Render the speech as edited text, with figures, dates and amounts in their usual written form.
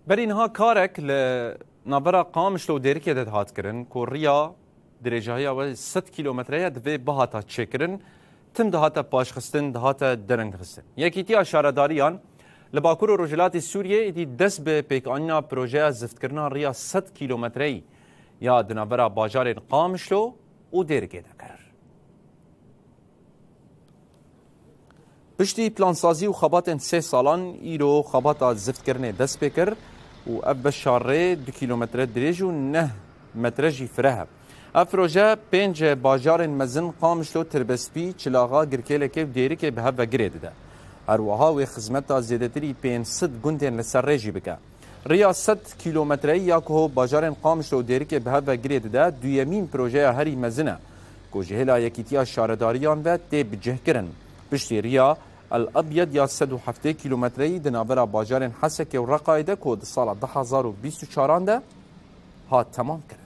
برینها کارک لنابرا قامشلو دیرکی داد هات کرن کوریا درجه‌های اول 100 کیلومتره دوی بهاتا چکرن تم دهاتا پاشخستن دهاتا درنگ خستن یکیتی اشاره‌داریان لباکور و رجلات سوریه ایدی دست به پیکانیا پروژه زفت کرنا ریا 100 کیلومتره یا دنابرا باجار قامشلو و دیرکی دکر پشتی پلانسازی و خبات 3 سالان ایرو خبات زفت کرنه دست بکر و اب شاره 2 کیلومتر دریج و 9 مترجی فرهب افروجه 5 باجار مزن قامشلو تربسپی چلاغا گرکیل که دیری که به و گرید ده اروها و خدمت زیادتری 500 گندن لسر رژی بکه ریا 100 کیلومتری یا که باجار قامشلو دیری که به و گرید ده دویمین پروژه هری مزنه که جهلا یکیتیا شارداریان و تی بجه کرن پشتی ریا الابيض يا 107 كيلومتري دنابرا باجار حسك ورقايده كود سال 2024 ده ها تمام كرن